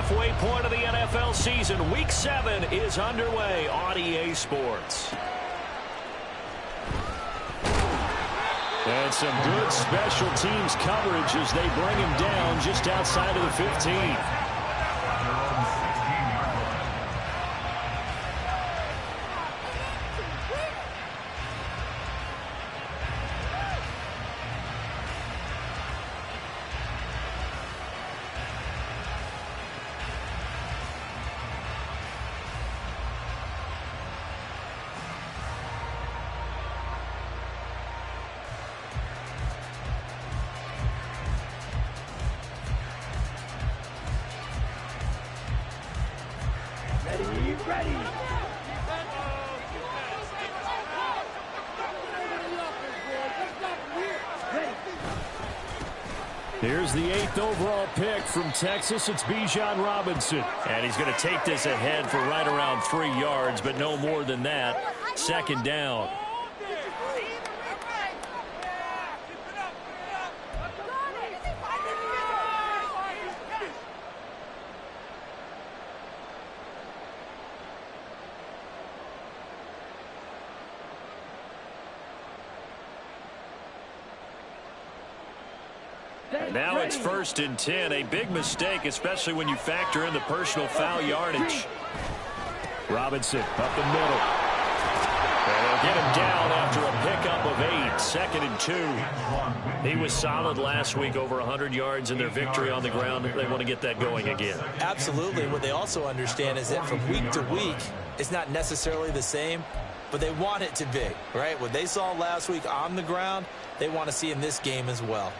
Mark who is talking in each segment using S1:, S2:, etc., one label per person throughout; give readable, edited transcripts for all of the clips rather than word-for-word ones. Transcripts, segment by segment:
S1: halfway point of the NFL season. Week 7 is underway on EA Sports.
S2: And some good special teams coverage as they bring him down just outside of the 15. Here's the 8th overall pick from Texas. It's Bijan Robinson.
S1: And he's going to take this ahead for right around 3 yards, but no more than that. 2nd down. Now it's 1st and 10. A big mistake, especially when you factor in the personal foul yardage.
S2: Robinson up the middle.
S1: And they'll get him down after a pickup of 8. 2nd and 2. He was solid last week, over 100 yards in their victory on the ground. They want to get that going again.
S3: Absolutely. What they also understand is that from week to week, it's not necessarily the same, but they want it to be, right? What they saw last week on the ground, they want to see in this game as well.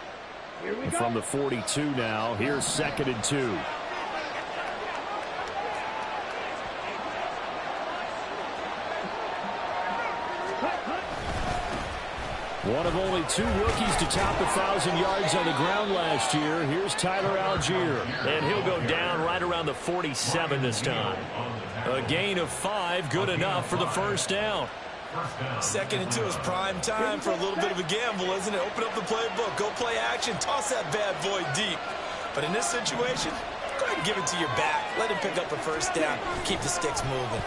S2: From the 42 now, here's 2nd and 2. One of only 2 rookies to top 1,000 yards on the ground last year. Here's Tyler Algier.
S1: And he'll go down right around the 47 this time. A gain of 5, good enough for the 1st down.
S3: 2nd and 2 is prime time for a little bit of a gamble, isn't it? Open up the playbook, go play action, toss that bad boy deep. But in this situation, go ahead and give it to your back. Let him pick up a 1st down. Keep the sticks moving.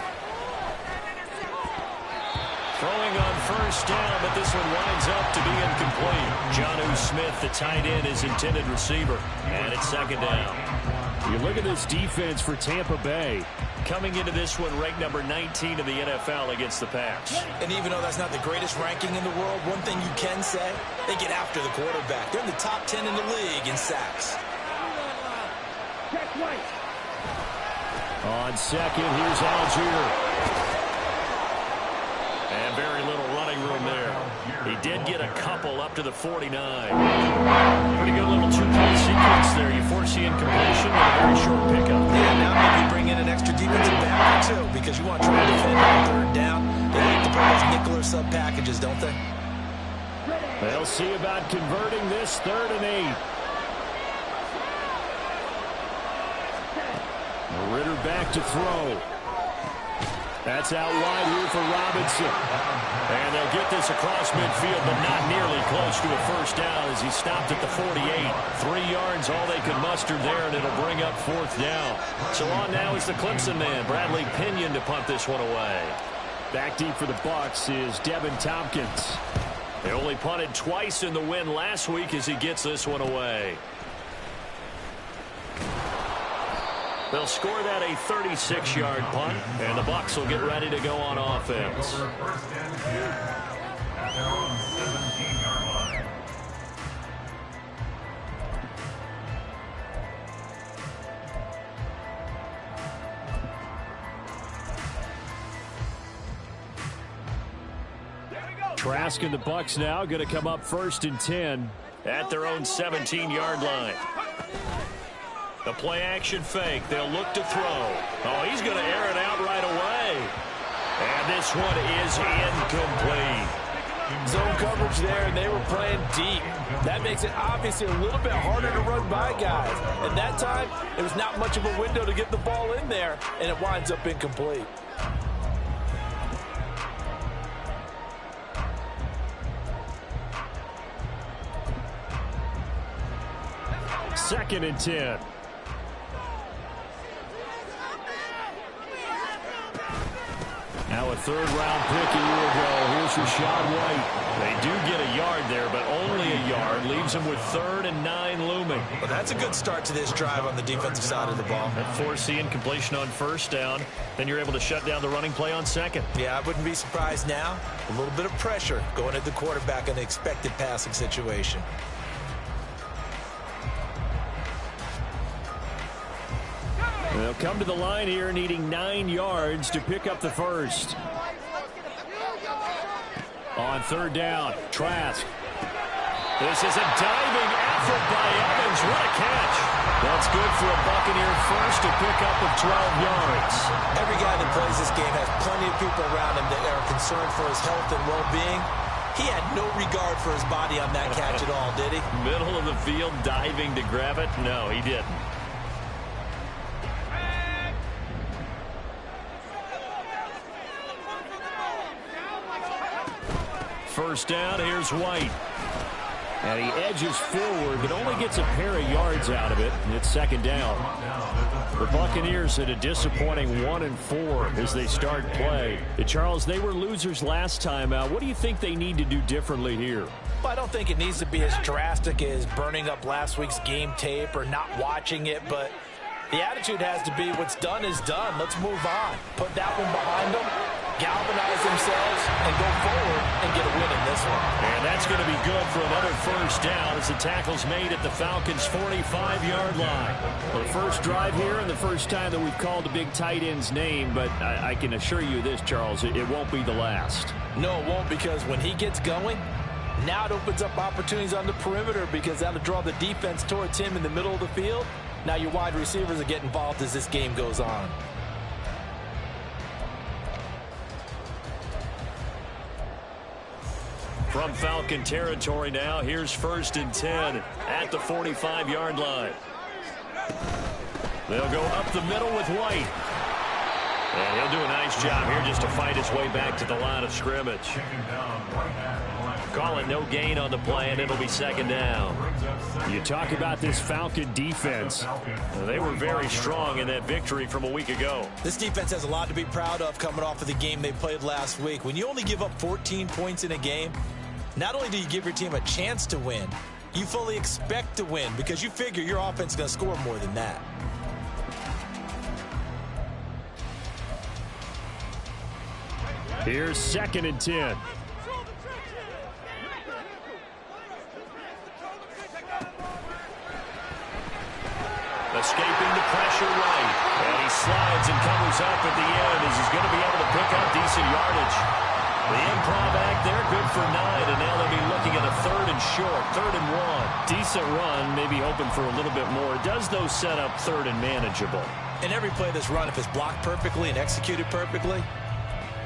S1: Throwing on 1st down, but this one winds up to be incomplete. Jonnu Smith, the tight end, is intended receiver. And it's 2nd down.
S2: You look at this defense for Tampa Bay.
S1: Coming into this one ranked number 19 in the NFL against the pass.
S3: And even though that's not the greatest ranking in the world, one thing you can say, they get after the quarterback. They're in the top 10 in the league in sacks.
S2: On 2nd, here's Algier.
S1: And very little running room there. He did get a couple up to the 49. Pretty good little 2-play sequence there. You force the incompletion with a very short pickup.
S3: Yeah, now maybe bring in an extra defensive back or 2 because you want to try to defend on 3rd down. They like to play those nickel or sub packages, don't they?
S2: They'll see about converting this 3rd and 8. Ritter back to throw. That's out wide here for Robinson.
S1: And they'll get this across midfield, but not nearly close to a 1st down as he stopped at the 48. 3 yards, all they could muster there, and it'll bring up 4th down. So on now is the Clemson man, Bradley Pinion, to punt this one away.
S2: Back deep for the Bucs is Devin Tompkins.
S1: They only punted twice in the win last week as he gets this one away. They'll score that a 36-yard punt, and the Bucs will get ready to go on offense.
S2: Trask and the Bucs now going to come up 1st and 10.
S1: At their own 17-yard line. The play-action fake. They'll look to throw. Oh, he's going to air it out right away. And this one is incomplete.
S4: Zone coverage there, and they were playing deep. That makes it obviously a little bit harder to run by guys. And that time, it was not much of a window to get the ball in there, and it winds up incomplete.
S2: Second and 10.
S1: Now a third-round pick a year ago. Here's Rashad White. They do get a yard there, but only a yard. Leaves them with 3rd and 9 looming.
S3: Well, that's a good start to this drive on the defensive side of the ball.
S1: That forcing completion on 1st down. Then you're able to shut down the running play on 2nd.
S3: Yeah, I wouldn't be surprised now. A little bit of pressure going at the quarterback in an expected passing situation.
S1: They'll come to the line here needing 9 yards to pick up the first. On 3rd down, Trask. This is a diving effort by Evans. What a catch. That's good for a Buccaneer first to pick up of 12 yards.
S3: Every guy that plays this game has plenty of people around him that are concerned for his health and well-being. He had no regard for his body on that catch at all, did he?
S1: Middle of the field, diving to grab it? No, he didn't. First down, here's White. And he edges forward, but only gets a pair of yards out of it. And it's 2nd down. The Buccaneers at a disappointing 1-4 as they start play. Charles, they were losers last time out. What do you think they need to do differently here?
S4: Well, I don't think it needs to be as drastic as burning up last week's game tape or not watching it, but the attitude has to be what's done is done. Let's move on. Put that one behind them, galvanize themselves, and go forward and get a win in this one.
S1: And that's going to be good for another first down as the tackle's made at the Falcons' 45-yard line. Well, the first drive here and the first time that we've called a big tight end's name, but I can assure you this, Charles, it won't be the last.
S4: No, it won't, because when he gets going, now it opens up opportunities on the perimeter because that'll draw the defense towards him in the middle of the field. Now your wide receivers will get involved as this game goes on.
S1: From Falcon territory now, here's 1st and 10 at the 45-yard line. They'll go up the middle with White. And he'll do a nice job here just to fight his way back to the line of scrimmage. Call it no gain on the play, and it'll be 2nd down. You talk about this Falcon defense. They were very strong in that victory from a week ago.
S3: This defense has a lot to be proud of coming off of the game they played last week. When you only give up 14 points in a game, not only do you give your team a chance to win, you fully expect to win because you figure your offense is going to score more than that.
S1: Here's 2nd and 10. Escaping the pressure right. And he slides and covers up at the end as he's going to be able to pick up decent yardage. The improv act there, good for 9, and now they'll be looking at a 3rd and short, 3rd and 1. Decent run, maybe hoping for a little bit more. Does those set up 3rd and manageable?
S3: In every play that's run, if it's blocked perfectly and executed perfectly,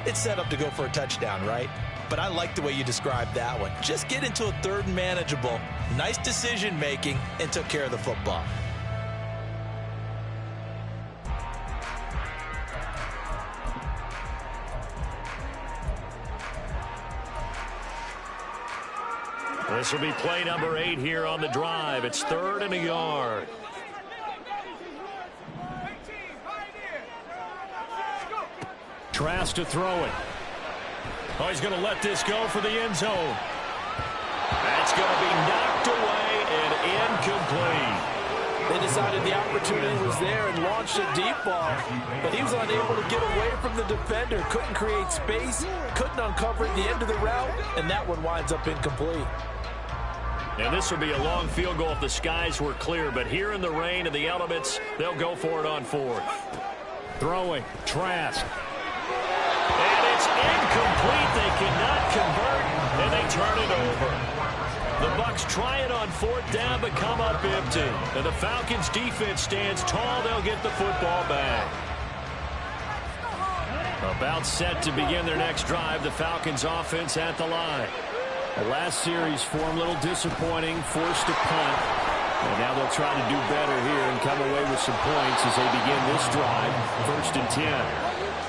S3: it's set up to go for a touchdown, right? But I like the way you described that one. Just get into a 3rd and manageable, nice decision-making, and took care of the football.
S1: This will be play number 8 here on the drive. It's 3rd and a yard. Trask to throw it. Oh, he's going to let this go for the end zone. That's going to be knocked away and incomplete.
S4: They decided the opportunity was there and launched a deep ball, but he was unable to get away from the defender, couldn't create space, couldn't uncover at the end of the route, and that one winds up incomplete.
S1: And this would be a long field goal if the skies were clear, but here in the rain and the elements, they'll go for it on 4th. Throwing, Trask. And it's incomplete. They cannot convert, and they turn it over. The Bucs try it on 4th down, but come up empty. And the Falcons' defense stands tall. They'll get the football back. About set to begin their next drive. The Falcons' offense at the line. The last series for them, a little disappointing, forced to punt. And now they'll try to do better here and come away with some points as they begin this drive. 1st and 10.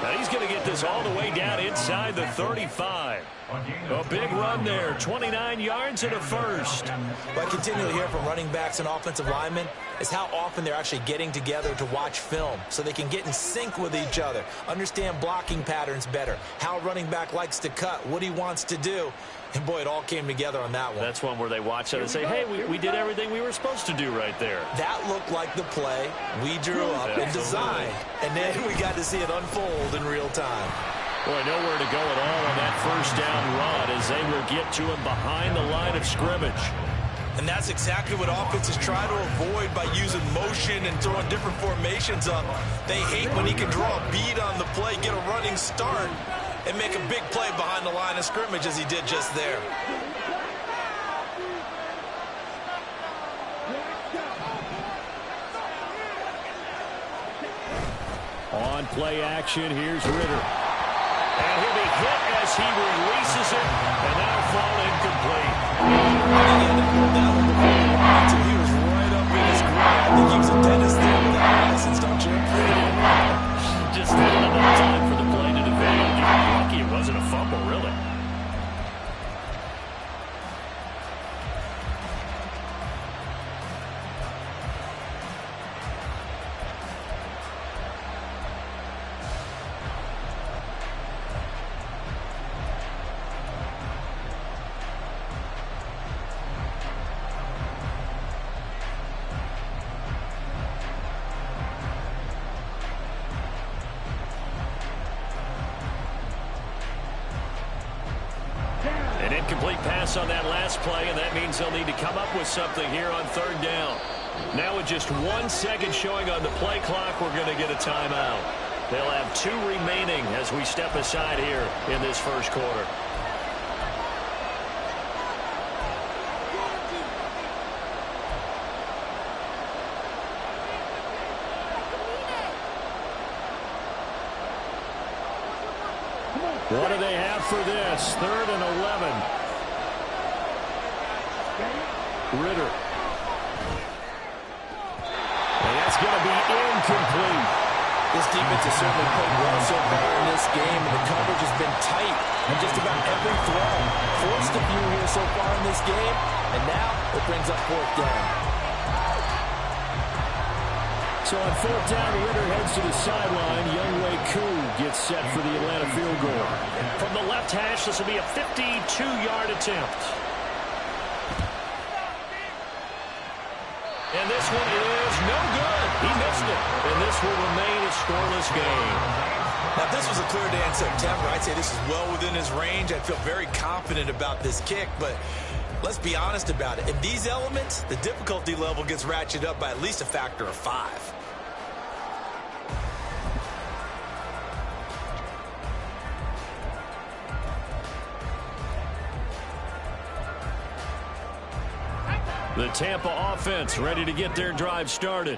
S1: Now he's going to get this all the way down inside the 35. A big run there, 29 yards and a first.
S3: What I continually hear from running backs and offensive linemen is how often they're actually getting together to watch film so they can get in sync with each other, understand blocking patterns better, how a running back likes to cut, what he wants to do. And, boy, it all came together on that one.
S1: That's one where they watch it and say, hey, we did everything we were supposed to do right there.
S3: That looked like the play we drew up and designed. And then we got to see it unfold in real time.
S1: Boy, nowhere to go at all on that first down run as they will get to him behind the line of scrimmage.
S3: And that's exactly what offenses try to avoid by using motion and throwing different formations up. They hate when he can draw a bead on the play, get a running start, and make a big play behind the line of scrimmage as he did just there.
S1: On play action, here's Ritter. And he'll be hit as he releases it, and that'll fall incomplete.
S3: Until he was right up in his grill. I think he was a dentist there with that license, don't you?
S1: Just not enough time for the play to develop. Lucky it wasn't a fumble, really. Incomplete pass on that last play, and that means they'll need to come up with something here on third down. Now with just 1 second showing on the play clock, we're going to get a timeout. They'll have 2 remaining as we step aside here in this first quarter. What do they have for this? 3rd and 11. Ritter. And that's going to be incomplete.
S3: This defense has certainly played well so far in this game, and the coverage has been tight on just about every throw. Forced a few here so far in this game, and now it brings up 4th down.
S1: So on 4th down, Ritter heads to the sideline. Younghoe Koo gets set for the Atlanta field goal. From the left hash, this will be a 52-yard attempt. And this one is no good. He missed it. And this will remain a scoreless game.
S3: Now, if this was a clear day in September, I'd say this is well within his range. I'd feel very confident about this kick, but let's be honest about it. In these elements, the difficulty level gets ratcheted up by at least a factor of 5.
S1: The Tampa offense ready to get their drive started.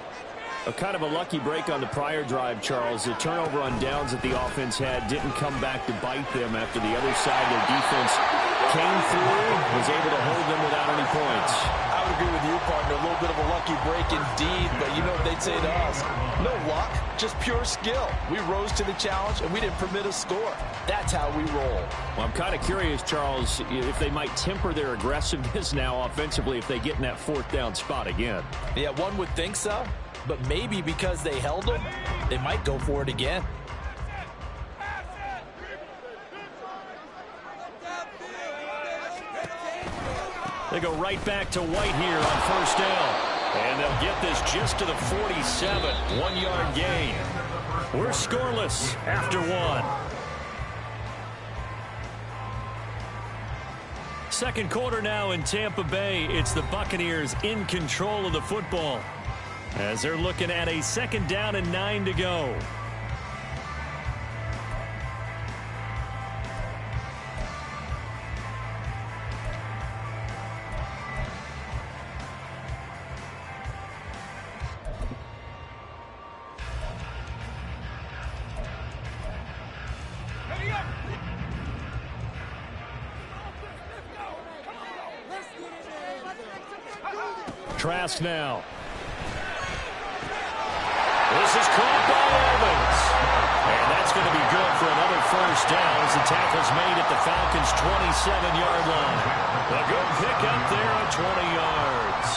S1: A kind of a lucky break on the prior drive, Charles. The turnover on downs that the offense had didn't come back to bite them after the other side. Their defense came through, was able to hold them without any points.
S3: I would agree with you, partner. A little bit of a lucky break indeed, but you know what they'd say to us. No luck, just pure skill. We rose to the challenge, and we didn't permit a score. That's how we roll.
S1: Well, I'm kind of curious, Charles, if they might temper their aggressiveness now offensively if they get in that 4th down spot again.
S3: Yeah, one would think so. But maybe because they held them, they might go for it again.
S1: They go right back to White here on 1st down. And they'll get this just to the 47. 1-yard gain. We're scoreless after 1. Second quarter now in Tampa Bay. It's the Buccaneers in control of the football, as they're looking at a 2nd down and 9 to go. Trask now. This is caught by Evans. And that's going to be good for another first down as the tackle's made at the Falcons' 27-yard line. A good pickup there on 20 yards.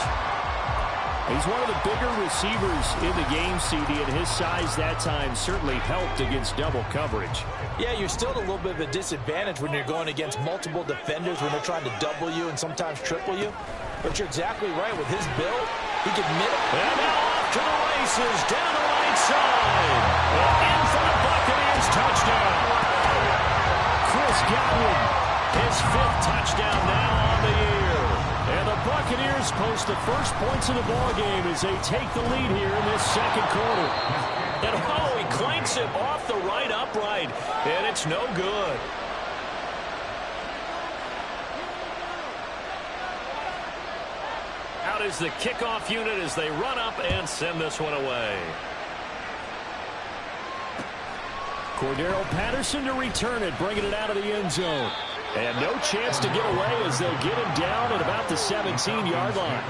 S2: He's one of the bigger receivers in the game, CD, and his size that time certainly helped against double coverage.
S4: Yeah, you're still at a little bit of a disadvantage when you're going against multiple defenders when they're trying to double you and sometimes triple you. But you're exactly right. With his build, he can
S1: And now off to the races, down the right side. In for the Buccaneers touchdown.
S2: Chris Godwin,
S1: his 5th touchdown now on the year. And the Buccaneers post the first points of the ball game as they take the lead here in this second quarter. And he clanks it off the right upright, and it's no good. Out is the kickoff unit as they run up and send this one away.
S2: Cordero Patterson to return it, bringing it out of the end zone.
S1: And no chance to get away as they'll get him down at about the 17-yard line.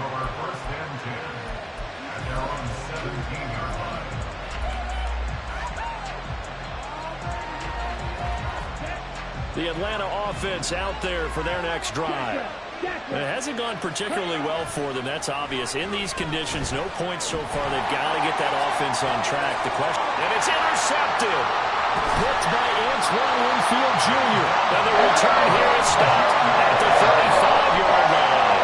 S1: The Atlanta offense out there for their next drive. It hasn't gone particularly well for them, that's obvious. In these conditions, no points so far. They've got to get that offense on track. The question, and it's intercepted. Picked by Antoine Winfield Jr. And the return here is stopped at the 35-yard line.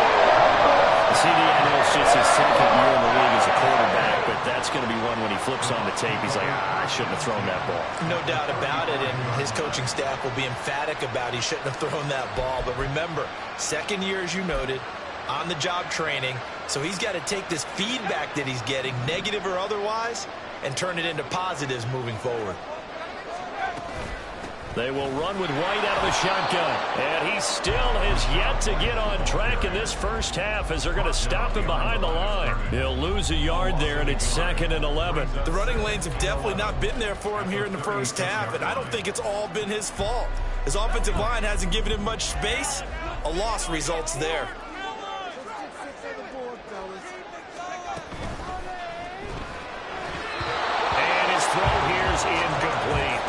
S1: CD, I know it's just his second year in the league as a quarterback, but that's going to be one when he flips on the tape. He's like, I shouldn't have thrown that ball.
S3: No doubt about it, and his coaching staff will be emphatic about he shouldn't have thrown that ball. But remember, second year, as you noted, on-the-job training, so he's got to take this feedback that he's getting, negative or otherwise, and turn it into positives moving forward.
S1: They will run with White out of the shotgun. And he still has yet to get on track in this first half as they're going to stop him behind the line. He'll lose a yard there, and it's 2nd and 11.
S3: The running lanes have definitely not been there for him here in the first half, and I don't think it's all been his fault. His offensive line hasn't given him much space. A loss results there.
S1: And his throw here is incomplete.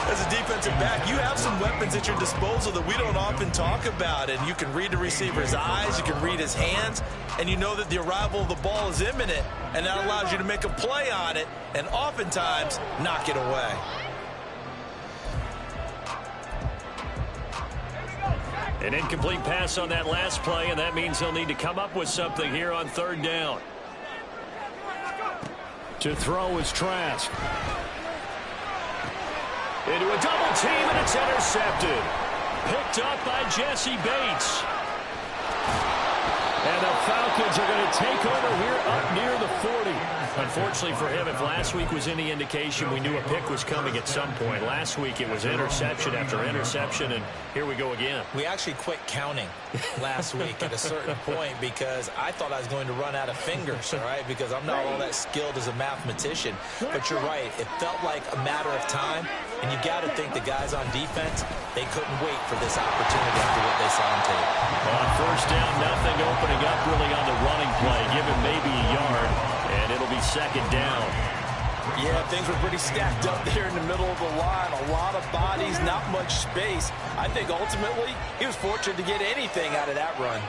S3: As a defensive back, you have some weapons at your disposal that we don't often talk about, and you can read the receiver's eyes, you can read his hands, and you know that the arrival of the ball is imminent, and that allows you to make a play on it and oftentimes knock it away.
S1: An incomplete pass on that last play, and that means they'll need to come up with something here on 3rd down.
S2: To throw is Trask.
S1: Into a double team, and it's intercepted. Picked up by Jesse Bates. And the Falcons are going to take over here up near the 40. Unfortunately for him, if last week was any indication, we knew a pick was coming at some point. Last week it was interception after interception, and here we go again.
S3: We actually quit counting last week at a certain point because I thought I was going to run out of fingers, all right, because I'm not all that skilled as a mathematician. But you're right. It felt like a matter of time, and you got to think the guys on defense, they couldn't wait for this opportunity after what they saw on tape.
S1: On 1st down, nothing opening up really on the running play. Give him maybe a yard, and it'll be 2nd down.
S4: Yeah, things were pretty stacked up there in the middle of the line. A lot of bodies, not much space. I think ultimately he was fortunate to get anything out of that run.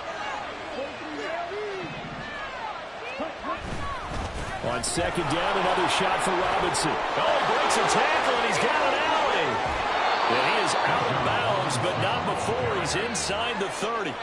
S2: On 2nd down, another shot for Robinson.
S1: Oh, he breaks a tackle, and he's got an alley. And he is out of bounds, but not before he's inside the 30.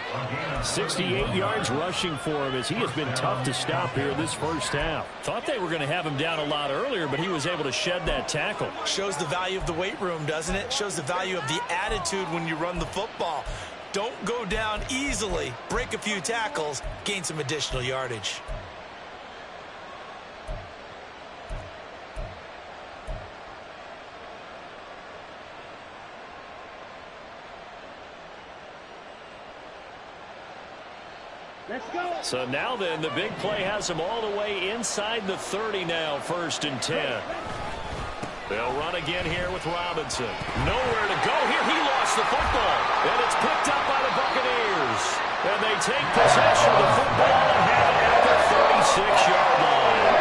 S2: 68 yards rushing for him as he has been tough to stop here this first half.
S1: Thought they were going to have him down a lot earlier, but he was able to shed that tackle.
S3: Shows the value of the weight room, doesn't it? Shows the value of the attitude when you run the football. Don't go down easily. Break a few tackles, gain some additional yardage.
S1: So now then, the big play has him all the way inside the 30 now, 1st and 10. They'll run again here with Robinson. Nowhere to go here. He lost the football. And it's picked up by the Buccaneers. And they take possession of the football and have it at the 36-yard line.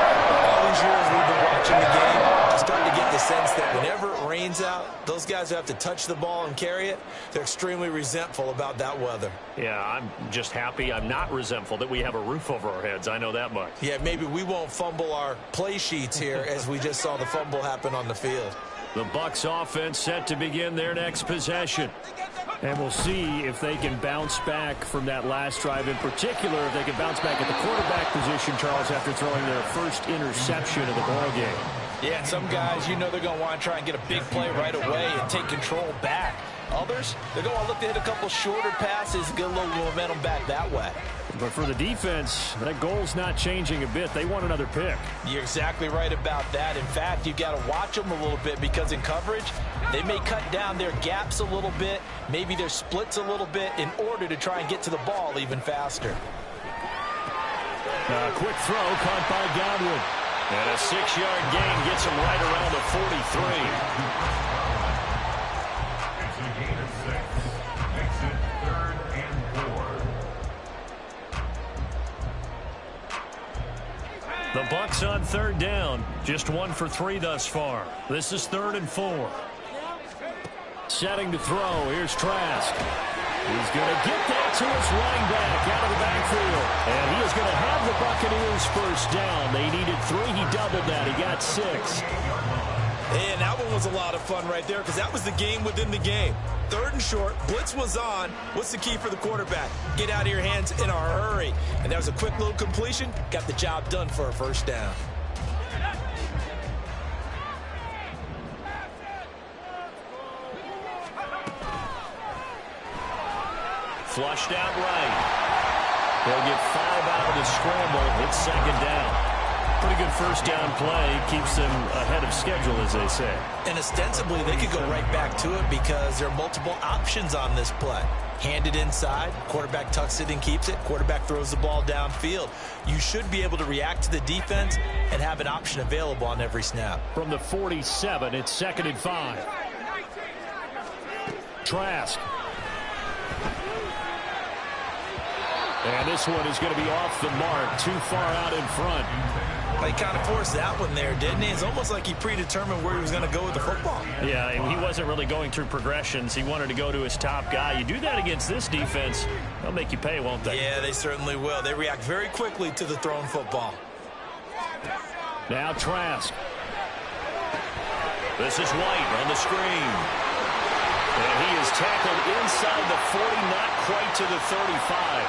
S3: All these years we've been watching the game, I'm starting to get the sense that whenever rain's out, those guys who have to touch the ball and carry it, they're extremely resentful about that weather.
S1: Yeah, I'm just happy I'm not resentful that we have a roof over our heads. I know that much.
S3: Yeah, maybe we won't fumble our play sheets here as we just saw the fumble happen on the field.
S1: The Bucs offense set to begin their next possession.
S2: And we'll see if they can bounce back from that last drive. In particular, if they can bounce back at the quarterback position, Charles, after throwing their first interception of the ballgame.
S4: Yeah, and some guys, you know they're going to want to try and get a big play right away and take control back. Others, they're going to look to hit a couple shorter passes, get a little momentum back that way.
S2: But for the defense, that goal's not changing a bit. They want another pick.
S4: You're exactly right about that. In fact, you've got to watch them a little bit because in coverage, they may cut down their gaps a little bit, maybe their splits a little bit in order to try and get to the ball even faster.
S1: A quick throw caught by Godwin. And a 6-yard gain gets him right around the 43. The Bucs on third down. Just 1 for 3 thus far. This is 3rd and 4. Setting to throw. Here's Trask. He's going to get that to his running back out of the backfield. And he is going to have the Buccaneers first down. They needed 3. He doubled that. He got 6.
S3: And that one was a lot of fun right there because that was the game within the game. 3rd and short, blitz was on. What's the key for the quarterback? Get out of your hands in a hurry. And that was a quick little completion. Got the job done for a first down.
S1: Flushed out right. They'll get 5 out of the scramble. It's 2nd down. Pretty good first down play. Keeps them ahead of schedule, as they say.
S3: And ostensibly, they could go right back to it because there are multiple options on this play. Hand it inside. Quarterback tucks it and keeps it. Quarterback throws the ball downfield. You should be able to react to the defense and have an option available on every snap.
S2: From the 47, it's 2nd and 5. Trask. And this one is going to be off the mark. Too far out in front.
S3: He kind of forced that one there, didn't he? It's almost like he predetermined where he was going to go with the football.
S1: Yeah, he wasn't really going through progressions. He wanted to go to his top guy. You do that against this defense, they'll make you pay, won't they?
S3: Yeah, they certainly will. They react very quickly to the thrown football.
S2: Now Trask.
S1: This is White on the screen. And he is tackled inside the 40, not quite to the 35.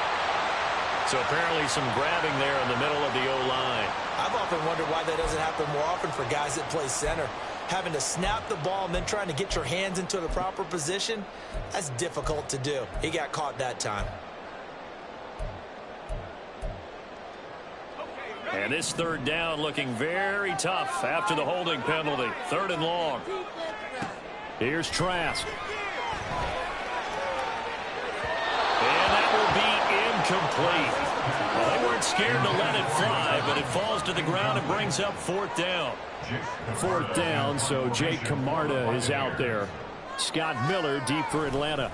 S1: So apparently some grabbing there in the middle of the O-line.
S3: I've often wondered why that doesn't happen more often for guys that play center. Having to snap the ball and then trying to get your hands into the proper position, that's difficult to do. He got caught that time.
S1: And this 3rd down looking very tough after the holding penalty. 3rd and long.
S2: Here's Trask.
S1: And that will be incomplete. Well, they weren't scared to let it fly, but it falls to the ground and brings up 4th down.
S2: 4th down, so Jake Camarda is out there. Scott Miller deep for Atlanta.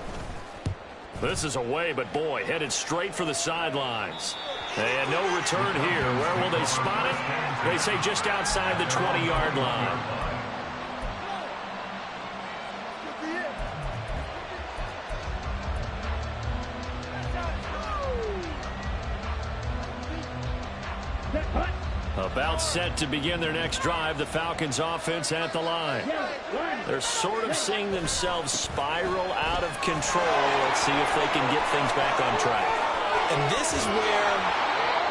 S1: This is away, but boy, headed straight for the sidelines. And no return here. Where will they spot it? They say just outside the 20-yard line. About set to begin their next drive, the Falcons offense at the line. They're sort of seeing themselves spiral out of control. Let's see if they can get things back on track.
S3: And this is where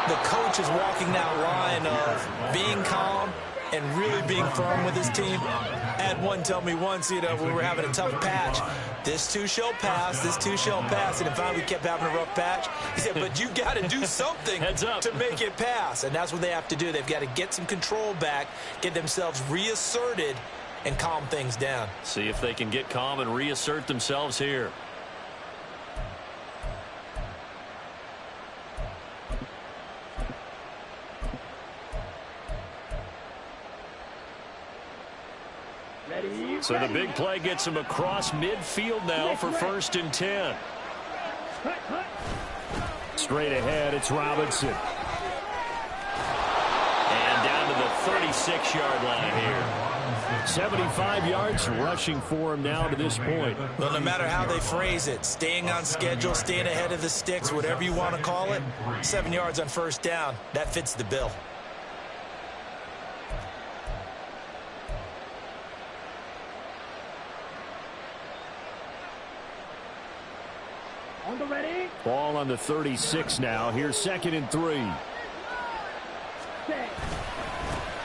S3: the coach is walking that line of being calm and really being firm with his team. I had one tell me once, when we were having a tough patch, this too shall pass, this too shall pass. And finally we kept having a rough patch. He said, but you got to do something to make it pass. And that's what they have to do. They've got to get some control back, get themselves reasserted, and calm things down.
S1: See if they can get calm and reassert themselves here. So the big play gets him across midfield now for 1st and 10.
S2: Straight ahead, it's Robinson.
S1: And down to the 36-yard line here.
S2: 75 yards rushing for him now to this point.
S3: Well, no matter how they phrase it, staying on schedule, staying ahead of the sticks, whatever you want to call it, 7 yards on first down, that fits the bill.
S2: Ball on the 36 now. Here's 2nd and 3.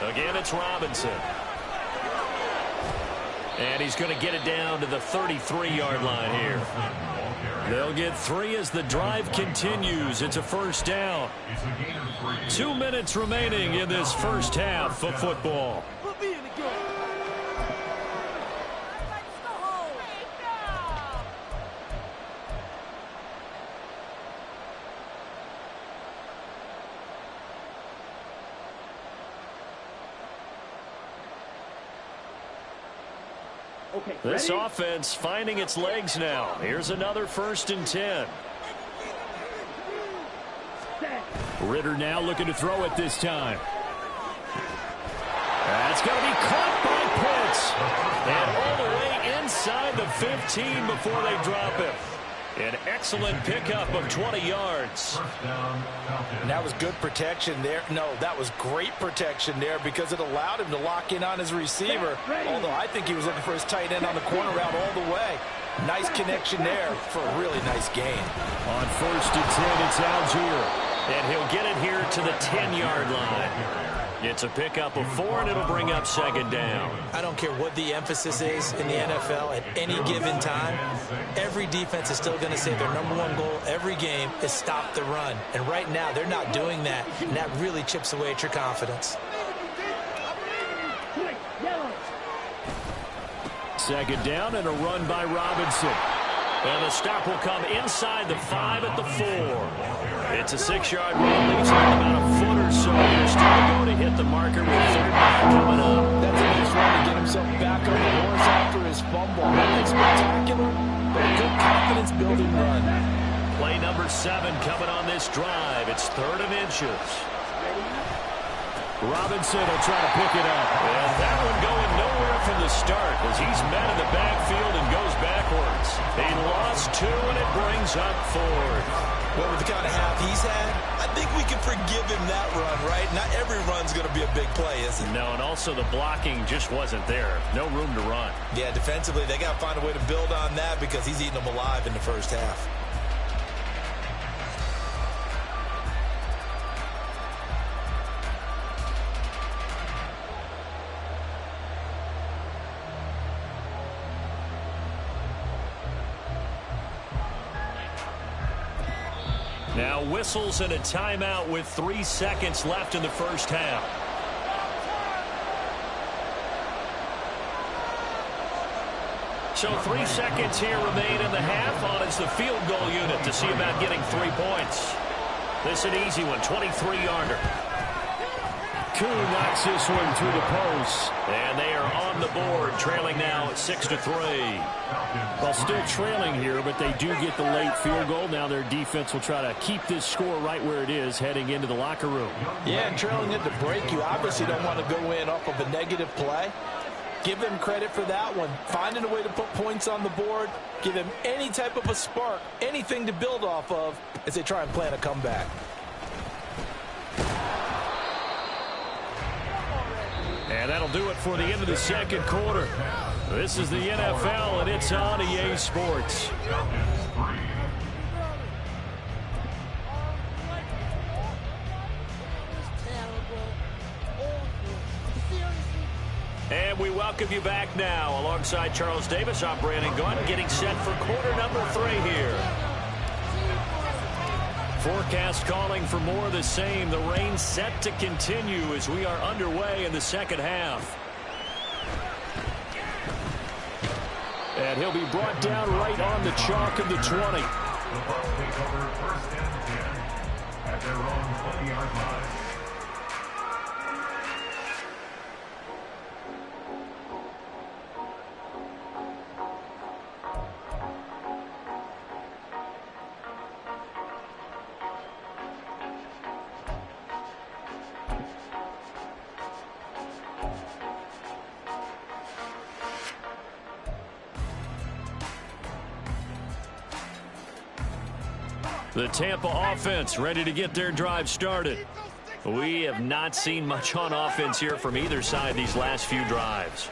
S1: Again, it's Robinson. And he's going to get it down to the 33-yard line here. They'll get 3 as the drive continues. It's a first down. 2 minutes remaining in this first half of football. This offense finding its legs now. Here's another 1st and 10.
S2: Ritter now looking to throw it this time. That's going to be caught by Pitts. And all the way inside the 15 before they drop him. An excellent pickup of 20 yards.
S4: And that was good protection there. No, that was great protection there because it allowed him to lock in on his receiver. Although I think he was looking for his tight end on the corner route all the way. Nice connection there for a really nice gain.
S2: On 1st and 10, it's Algier.
S1: And he'll get it here to the 10-yard line. It's a pickup of 4, and it'll bring up 2nd down.
S3: I don't care what the emphasis is in the NFL at any given time. Every defense is still going to say their #1 goal every game is stop the run. And right now, they're not doing that, and that really chips away at your confidence.
S2: 2nd down and a run by Robinson.
S1: And the stop will come inside the 5 at the 4. It's a 6-yard run. Leaves him about a foot or so. He's still to go to hit the marker with 3rd down coming up.
S4: That's a nice run to get himself back on the horse after his fumble. Nothing spectacular, but a good confidence-building run.
S1: Play number 7 coming on this drive. It's 3rd and inches.
S2: Robinson will try to pick it up.
S1: And that one going nowhere from the start as he's met in the backfield and goes backwards. He lost 2, and it brings up 4th.
S3: Well, with the kind of half he's had, I think we can forgive him that run, right? Not every run's going to be a big play, is it?
S1: No, and also the blocking just wasn't there. No room to run.
S3: Yeah, defensively, they got to find a way to build on that because he's eating them alive in the first half.
S1: Now whistles and a timeout with 3 seconds left in the first half. So 3 seconds here remain in the half on as the field goal unit to see about getting 3 points. This an easy one, 23-yarder.
S2: Kuhn knocks this one through the post.
S1: And they are on the board, trailing now at 6-3.
S2: Well, still trailing here, but they do get the late field goal. Now their defense will try to keep this score right where it is heading into the locker room.
S4: Yeah, and trailing at the break, you obviously don't want to go in off of a negative play. Give them credit for that one. Finding a way to put points on the board. Give them any type of a spark, anything to build off of as they try and plan a comeback.
S2: And that'll do it for the end of the second quarter. This is the NFL, and it's on EA Sports.
S1: And we welcome you back now. Alongside Charles Davis, I'm Brandon Gunn, getting set for quarter number 3 here. Forecast calling for more of the same. The rain set to continue as we are underway in the second half.
S2: And he'll be brought down right on the chalk of the 20.
S5: At their own 20-yard line.
S1: The Tampa offense ready to get their drive started. We have not seen much on offense here from either side these last few drives.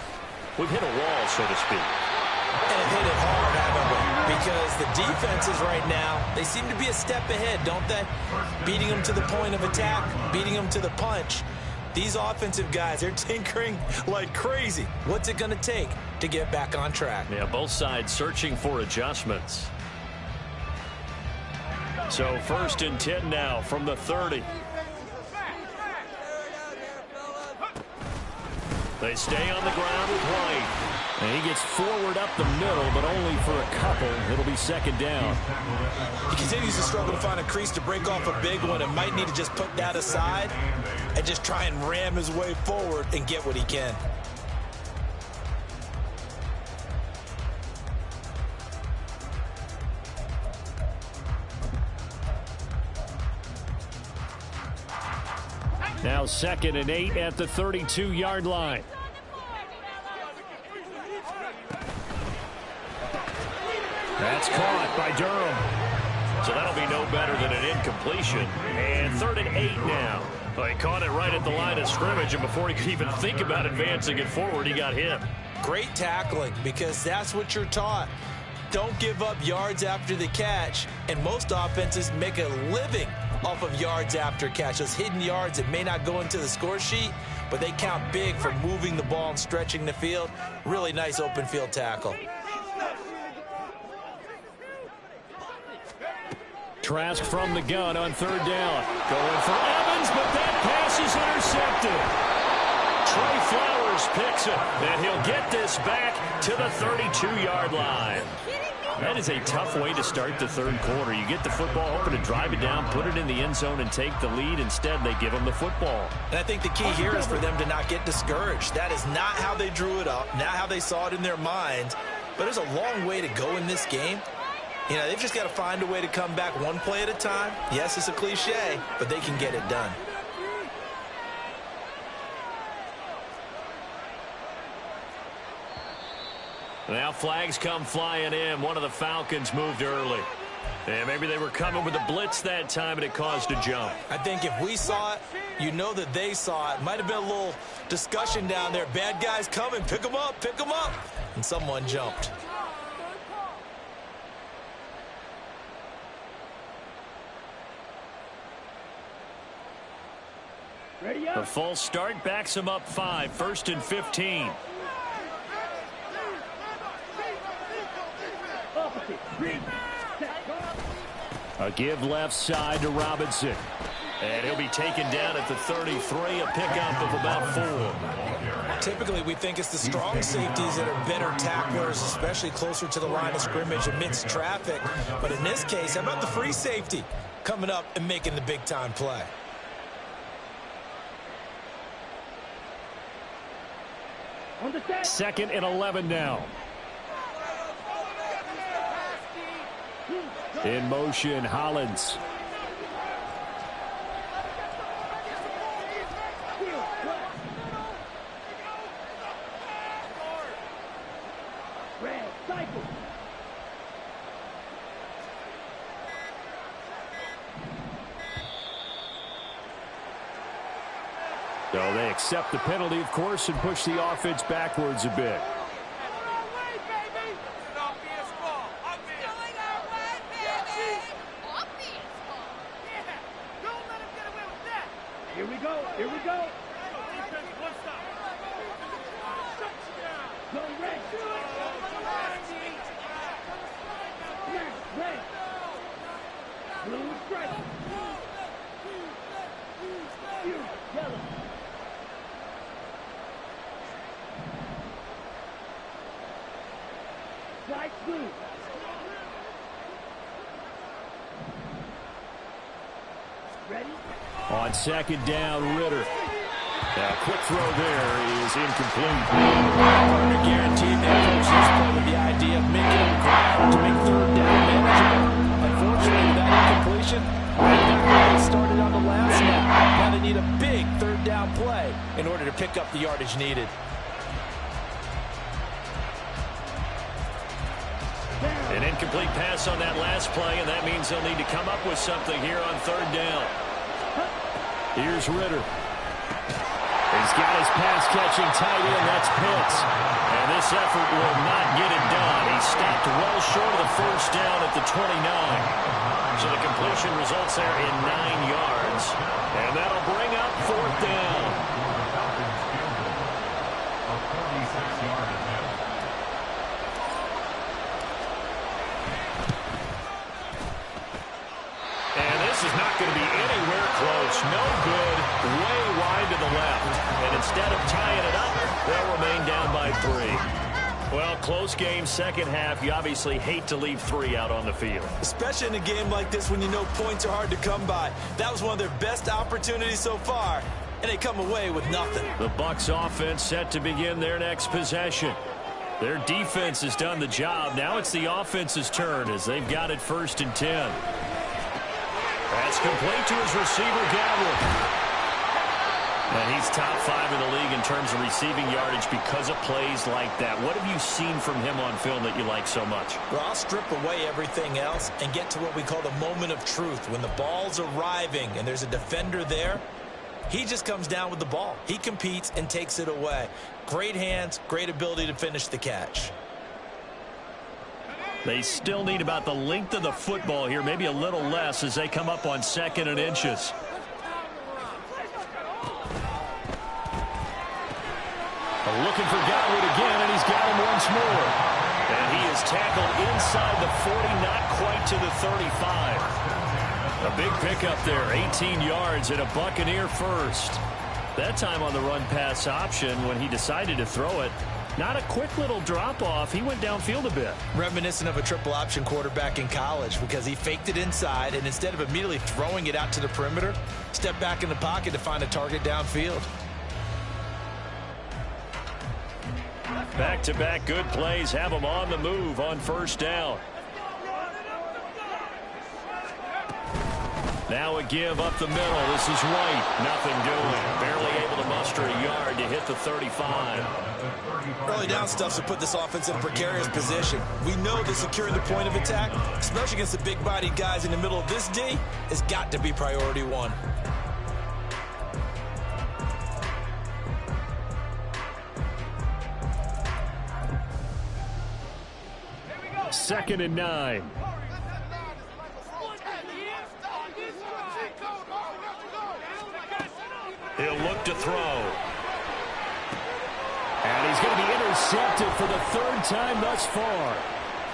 S1: We've hit a wall, so to speak.
S3: And hit it hard, haven't we? Because the defenses right now, they seem to be a step ahead, don't they? Beating them to the point of attack, beating them to the punch. These offensive guys, they're tinkering like crazy. What's it going to take to get back on track?
S1: Yeah, both sides searching for adjustments. So 1st and 10 now from the 30. They stay on the ground with White.
S2: And he gets forward up the middle, but only for a couple. It'll be 2nd down.
S3: He continues to struggle to find a crease to break off a big one and might need to just put that aside and just try and ram his way forward and get what he can.
S2: Now 2nd and 8 at the 32-yard line. That's caught by Durham.
S1: So that'll be no better than an incompletion. And 3rd and 8 now. Well, he caught it right at the line of scrimmage, and before he could even think about advancing it forward, he got hit.
S3: Great tackling, because that's what you're taught. Don't give up yards after the catch, and most offenses make a living off of yards after catch. Those hidden yards that may not go into the score sheet, but they count big for moving the ball and stretching the field. Really nice open field tackle.
S2: Trask from the gun on 3rd down. Going for Evans, but that pass is intercepted.
S1: Trey Flowers picks it, and he'll get this back to the 32-yard line. That is a tough way to start the 3rd quarter. You get the football, hoping to drive it down, put it in the end zone, and take the lead. Instead, they give them the football.
S3: And I think the key here is for them to not get discouraged. That is not how they drew it up, not how they saw it in their minds. But there's a long way to go in this game. You know, they've just got to find a way to come back one play at a time. Yes, it's a cliche, but they can get it done.
S1: Now flags come flying in. One of the Falcons moved early. And maybe they were coming with a blitz that time, and it caused a jump.
S3: I think if we saw it, you know that they saw it. Might have been a little discussion down there. Bad guys coming. Pick them up. Pick them up. And someone jumped.
S1: The false start backs him up 5. 1st and 15.
S2: A give left side to Robinson.
S1: And he'll be taken down at the 33, a pickup of about 4.
S3: Typically, we think it's the strong safeties that are better tacklers, especially closer to the line of scrimmage amidst traffic. But in this case, how about the free safety coming up and making the big-time play?
S2: Second and 11 now. In motion, Hollins. So they accept the penalty, of course, and push the offense backwards a bit.
S6: Here we go. Here we go. Go red. Red. Blue strike. Yellow. Strike blue. Ready?
S2: On 2nd down, Ritter. A quick throw there is incomplete.
S3: Partner guaranteed that coaches play with the idea of making them ground to make 3rd down manageable. Unfortunately, that incompletion, right back where they started on the last snap. Now they need a big 3rd down play in order to pick up the yardage needed.
S2: An
S1: Incomplete pass on that last play, and that means they'll need to come up with something here on third down.
S2: Here's Ritter. He's got his pass-catching tight end. That's Pitts.
S1: And this effort will not get it done. He stopped well short of the first down at the 29. So the completion results there in 9 yards. And that'll bring up fourth down. And this is not going to be anywhere close. No good. Way wide to the left. And instead of tying it up, they'll remain down by 3. Well, close game, second half. You obviously hate to leave 3 out on the field.
S3: Especially in a game like this when you know points are hard to come by. That was one of their best opportunities so far, and they come away with nothing.
S1: The Bucs offense set to begin their next possession. Their defense has done the job. Now it's the offense's turn as they've got it first and 10. That's complete to his receiver, Gabriel. And he's top 5 in the league in terms of receiving yardage because of plays like that. What have you seen from him on film that you like so much?
S3: Well, I'll strip away everything else and get to what we call the moment of truth. When the ball's arriving and there's a defender there, he just comes down with the ball. He competes and takes it away. Great hands, great ability to finish the catch.
S1: They still need about the length of the football here, maybe a little less as they come up on 2nd and inches. Looking for Godwin again, and he's got him once more. And he is tackled inside the 40, not quite to the 35. A big pickup there, 18 yards and a Buccaneer first. That time on the run-pass option when he decided to throw it. Not a quick little drop-off. He went downfield a bit.
S3: Reminiscent of a triple option quarterback in college because he faked it inside, and instead of immediately throwing it out to the perimeter, stepped back in the pocket to find a target downfield.
S1: Back-to-back good plays have them on the move on first down. Now a give up the middle. This is White. Nothing doing. Barely able to muster a yard to hit the 35.
S3: Early down stuff to put this offense in a precarious position. We know that securing the point of attack, especially against the big-bodied guys in the middle of this D, has got to be priority 1.
S2: 2nd and 9.
S1: He'll look to throw.
S2: And he's going to be intercepted for the 3rd time thus far.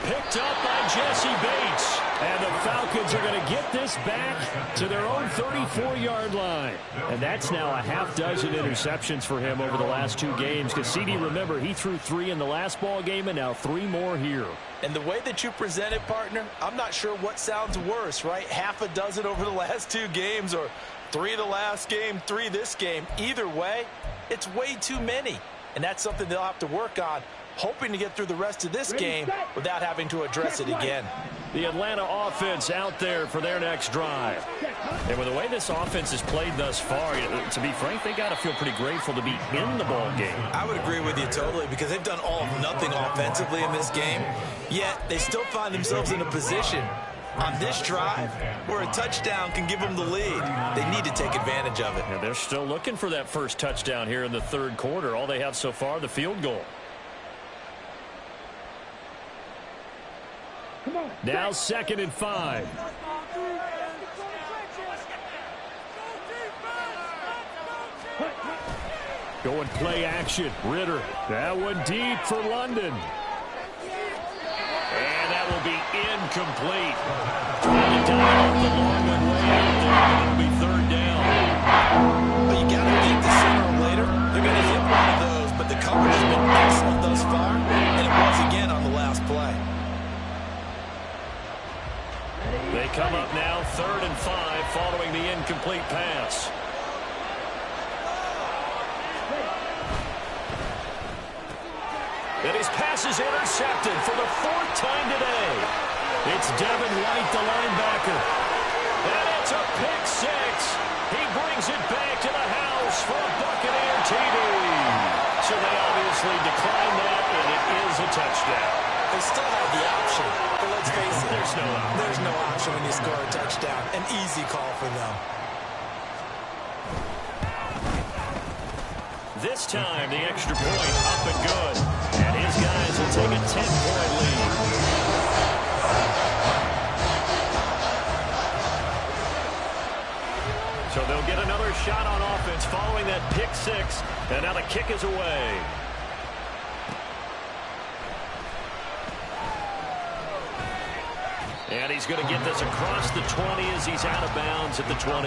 S1: Picked up by Jesse Bates.
S2: And the Falcons are going to get this back to their own 34-yard line. And that's now a half dozen interceptions for him over the last 2 games. Because CD, remember, he threw 3 in the last ball game and now 3 more here.
S3: And the way that you present it, partner, I'm not sure what sounds worse, right? Half a dozen over the last 2 games or 3 the last game, 3 this game. Either way, it's way too many. And that's something they'll have to work on, hoping to get through the rest of this game without having to address it again.
S1: The Atlanta offense out there for their next drive. And with the way this offense has played thus far, to be frank, they got to feel pretty grateful to be in the ball game.
S3: I would agree with you totally because they've done all of nothing offensively in this game, yet they still find themselves in a position on this drive where a touchdown can give them the lead. They need to take advantage of it.
S1: Yeah, they're still looking for that first touchdown here in the 3rd quarter. All they have so far, the field goal.
S2: Now 2nd and 5. Going play action. Ritter. That one deep for London.
S1: And that will be incomplete. Trying to dial the long one way out there, but it'll be 3rd down.
S3: But you got to think that sooner or later, they're going to hit one of those. But the coverage has been excellent thus far, and it was again on the last play.
S1: They come up now 3rd and 5 following the incomplete pass. And his pass is intercepted for the 4th time today. It's Devin White, the linebacker. And it's a pick 6. He brings it back to the house for a Buccaneer TD. So they obviously declined that, and it is a touchdown.
S3: They still have the option, but let's face it, there's no option when you score a touchdown. An easy call for them.
S2: This time, the extra point up and good. And his guys will take a 10-point lead. So they'll get another shot on offense following that pick six. And now the kick is away. And he's going to get this across the 20 as he's out of bounds at the 23.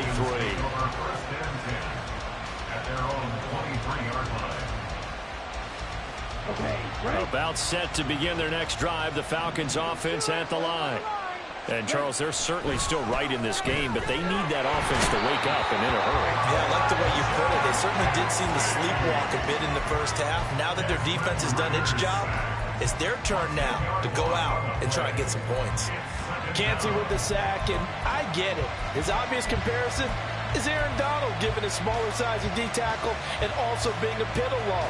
S2: About set to begin their next drive. The Falcons offense at the line. And, Charles, they're certainly still right in this game, but they need that offense to wake up and in a hurry.
S3: Yeah, I like the way you put it. They certainly did seem to sleepwalk a bit in the first half. Now that their defense has done its job, it's their turn now to go out and try and get some points.
S4: Cansey with the sack, and I get it. His obvious comparison is Aaron Donald given his smaller size and D tackle and also being a pit along.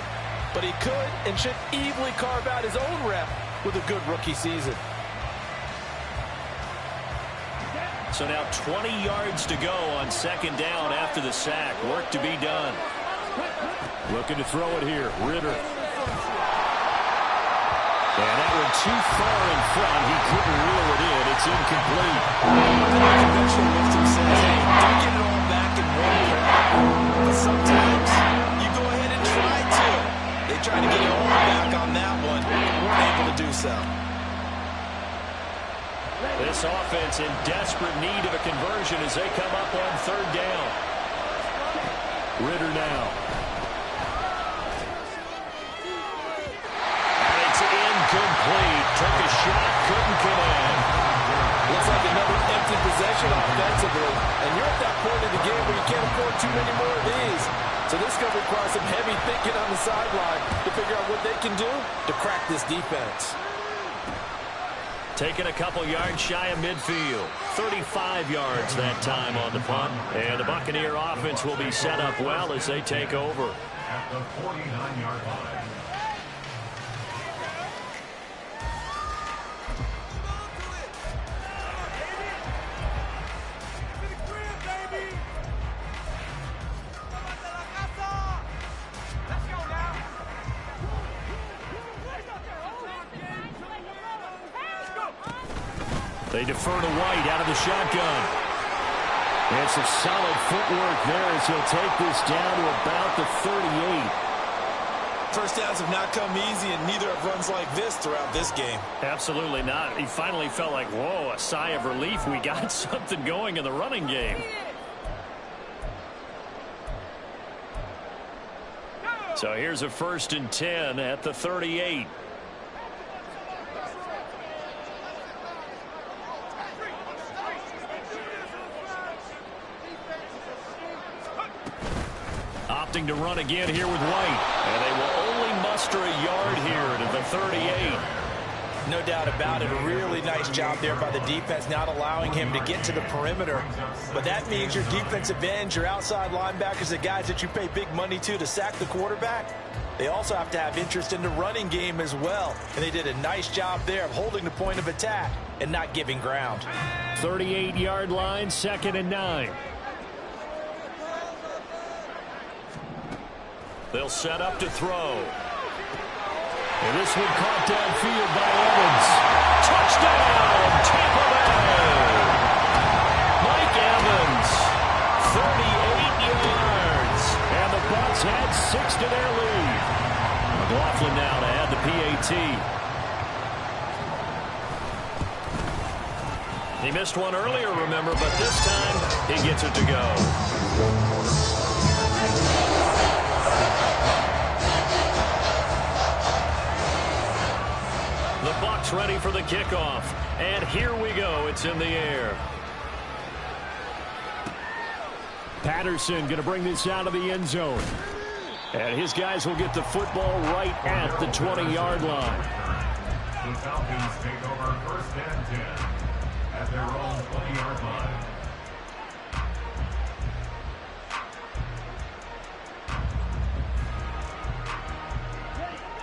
S4: But he could and should easily carve out his own rep with a good rookie season.
S2: So now 20 yards to go on second down after the sack. Work to be done. Looking to throw it here. Ritter. And that one too far in front. He couldn't reel it in. It's incomplete.
S3: The conventional wisdom says, hey, don't get it all back in one play. But sometimes you go ahead and try to. They tried to get it all back on that one. Weren't able to do so.
S2: This offense in desperate need of a conversion as they come up on third down. Ritter now. And it's incomplete. Took a shot, couldn't connect.
S4: Looks like another empty possession offensively. And you're at that point in the game where you can't afford too many more of these. So this is going to require some heavy thinking on the sideline to figure out what they can do to crack this defense.
S2: Taking a couple yards shy of midfield. 35 yards that time on the punt. And the Buccaneer offense will be set up well as they take over.
S5: At the 49-yard line.
S2: They defer to White out of the shotgun. And some solid footwork there as he'll take this down to about the 38.
S3: First downs have not come easy, and neither have runs like this throughout this game.
S2: Absolutely not. He finally felt like, whoa, a sigh of relief. We got something going in the running game. So here's a 1st and 10 at the 38. Opting to run again here with White. And they will only muster a yard here to the 38.
S3: No doubt about it. A really nice job there by the defense, not allowing him to get to the perimeter. But that means your defensive ends, your outside linebackers, the guys that you pay big money to sack the quarterback, they also have to have interest in the running game as well. And they did a nice job there of holding the point of attack and not giving ground.
S2: 38-yard line, 2nd and 9. They'll set up to throw. And this one caught downfield by Evans. Touchdown, Tampa Bay! Mike Evans, 38 yards. And the Bucs had 6 to their lead. McLaughlin now to add the PAT. He missed one earlier, remember, but this time he gets it to go. The Bucs ready for the kickoff. And here we go. It's in the air. Patterson going to bring this out of the end zone. And his guys will get the football right at the 20-yard line.
S5: The Falcons take over 1st and 10 at their own 20-yard line.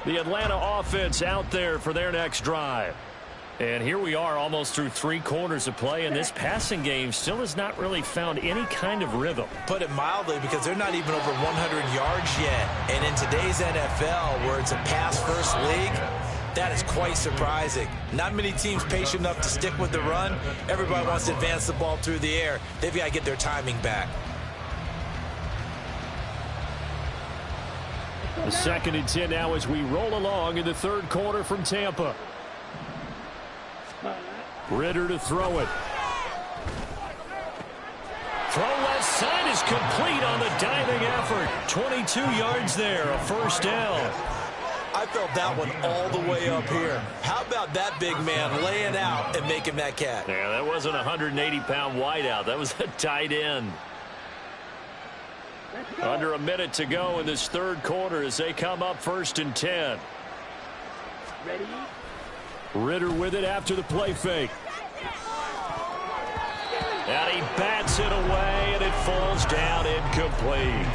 S2: The Atlanta offense out there for their next drive. And here we are almost through 3 quarters of play, and this passing game still has not really found any kind of rhythm.
S3: Put it mildly, because they're not even over 100 yards yet. And in today's NFL, where it's a pass-first league, that is quite surprising. Not many teams patient enough to stick with the run. Everybody wants to advance the ball through the air. They've got to get their timing back.
S2: The 2nd and 10 now as we roll along in the 3rd quarter from Tampa. Ritter to throw it. Throw left side is complete on the diving effort. 22 yards there, a first down.
S3: I felt that one all the way up here. How about that big man laying out and making that catch?
S2: Yeah, that wasn't a 180-pound wideout. That was a tight end. Under a minute to go in this 3rd quarter as they come up 1st and 10.
S6: Ready?
S2: Ritter with it after the play fake. And he bats it away, and it falls down incomplete.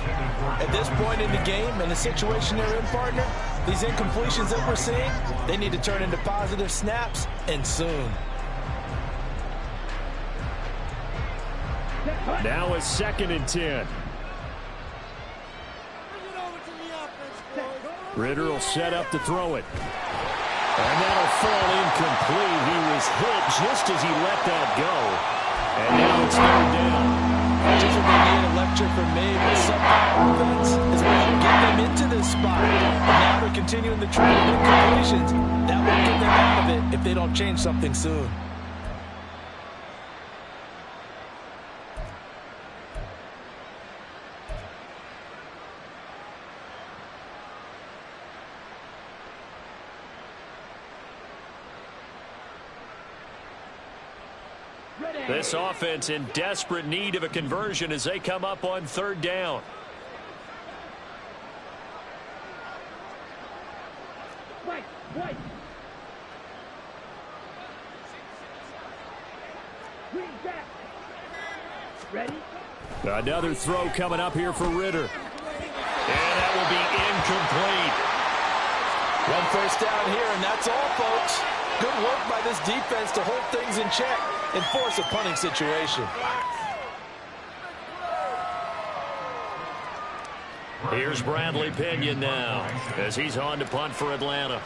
S3: At this point in the game, and the situation they're in, partner, these incompletions that we're seeing, they need to turn into positive snaps, and soon.
S2: Now a 2nd and 10. Ritter will set up to throw it. And that'll fall incomplete. He was hit just as he let that go. And now it's 3rd down.
S3: Just what they need, a lecture from me, but somehow offense is going to get them into this spot. And now they're continuing the trend of incompletions. That will get them out of it if they don't change something soon.
S2: This offense in desperate need of a conversion as they come up on 3rd down.
S6: White. Green back. Ready?
S2: Another throw coming up here for Ritter. And that will be incomplete.
S3: 1 first down here, and that's all, folks. Good work by this defense to hold things in check and force a punting situation.
S2: Here's Bradley Pinion now as he's on to punt for Atlanta.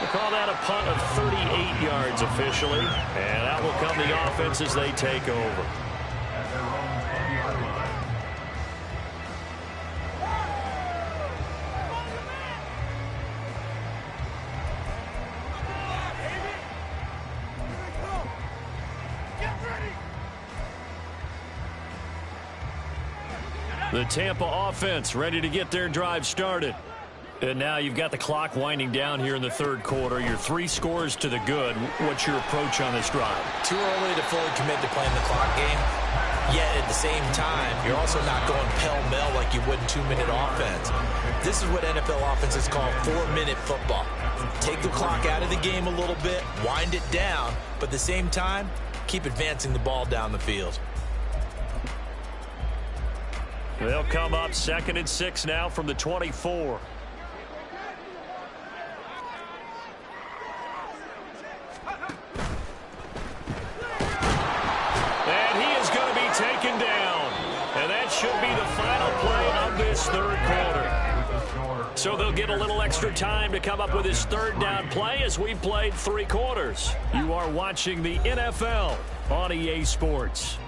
S2: They call that a punt of 38 yards officially, and that will come the offense as they take over. The Tampa offense ready to get their drive started. And now you've got the clock winding down here in the 3rd quarter. Your 3 scores to the good. What's your approach on this drive?
S3: Too early to fully commit to playing the clock game. Yet at the same time, you're also not going pell-mell like you would in 2-minute offense. This is what NFL offenses call 4-minute football. Take the clock out of the game a little bit, wind it down, but at the same time, keep advancing the ball down the field.
S2: They'll come up 2nd and 6 now from the 24. And he is going to be taken down. And that should be the final play of this 3rd quarter. So they'll get a little extra time to come up with his 3rd down play as we've played 3 quarters. You are watching the NFL on EA Sports.